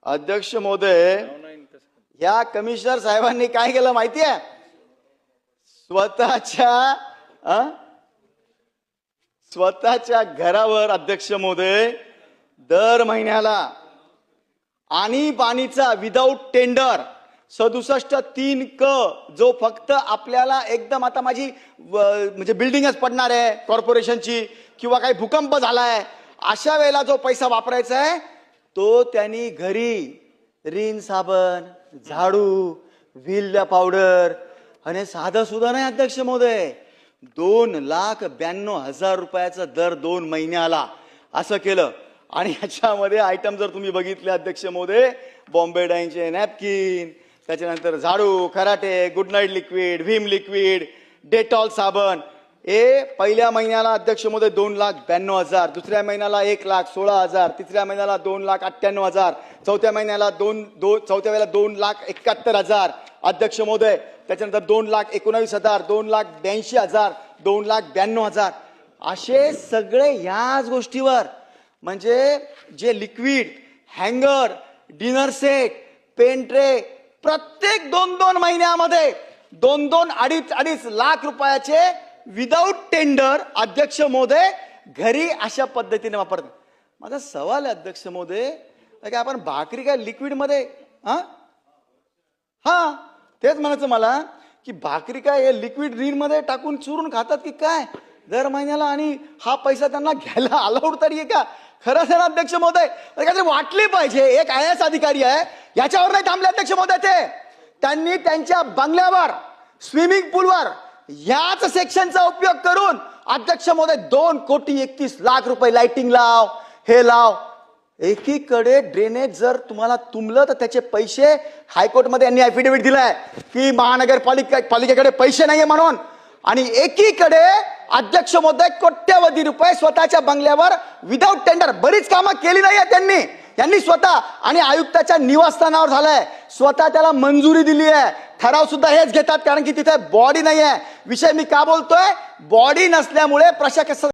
अध्यक्ष महोदय, या कमिशनर साहेबांनी काय केलं माहितीये? स्वतःच्या घरावर अध्यक्ष महोदय दर महिन्याला आणीबाणीचा विदाऊट टेंडर 67(3) क जो फक्त आपल्याला एकदम आता माझी म्हणजे बिल्डिंगच पडणार आहे कॉर्पोरेशनची किंवा काही भूकंप झालाय अशा वेळेला जो पैसा वापरायचा आहे तो त्यांनी घरी रिन साबण, झाडू, व्हील पावडर आणि साधा सुद्धा नाही अध्यक्ष महोदय 2,92,000 रुपयाचा दर 2 महिन्याला असं केलं. आणि याच्यामध्ये आयटम जर तुम्ही बघितले अध्यक्ष महोदय, बॉम्बे डाईनचे नॅपकिन, त्याच्यानंतर झाडू, खराटे, good night liquid, Vim liquid, Dettol साबण, हे पहिल्या महिन्याला अध्यक्ष महोदय 2,92,000, दुसऱ्या महिन्याला 1,16,000, तिसऱ्या महिन्याला 2,91,000, चौथ्या महिन्याला चौथ्या वेळेला 2,71,000 अध्यक्ष महोदय, त्याच्यानंतर 2,19,000, 2,82,000, 2,92,000 असे सगळे याच गोष्टीवर. म्हणजे जे लिक्विड, हँगर, डिनर सेट, पेन ट्रे प्रत्येक 2-2 महिन्यामध्ये 2-2, 2.5 लाख रुपयाचे विदाऊट टेंडर अध्यक्ष महोदय घरी अशा पद्धतीने वापरतात. माझा सवाल आहे अध्यक्ष महोदय, काय आपण भाकरी काय लिक्विड मध्ये तेच म्हणायचं मला की भाकरी काय हे लिक्विड रीन मध्ये टाकून चुरून खातात की काय दर महिन्याला, आणि हा पैसा त्यांना घ्यायला अलाउड तरी आहे का? खरंच आहे ना अध्यक्ष महोदय? काहीतरी वाटली पाहिजे. एक IAS अधिकारी आहे, याच्यावर नाही थांबले अध्यक्ष महोदय. त्यांनी त्यांच्या बंगल्यावर, स्विमिंग पूलवर याच सेक्शनचा उपयोग करून अध्यक्ष महोदय 2,31,00,000 रुपये लाइटिंग लाव, हे लाव. एकीकडे ड्रेनेज जर तुम्हाला तुंबलं तर त्याचे पैसे हायकोर्टमध्ये यांनी ऍफिडेव्हिट दिलाय की महानगरपालिकेकडे पैसे नाहीये म्हणून, आणि एकीकडे अध्यक्ष महोदय कोट्यवधी रुपये स्वतःच्या बंगल्यावर विदाऊट टेंडर बरीच कामं केली नाहीये त्यांनी स्वतः, आणि आयुक्ताच्या निवासस्थानावर झालंय, स्वतः त्याला मंजुरी दिली आहे. ठराव सुद्धा हेच घेतात कारण की तिथे बॉडी नाही आहे. विषय मी का बोलतोय? बॉडी नसल्यामुळे प्रशासन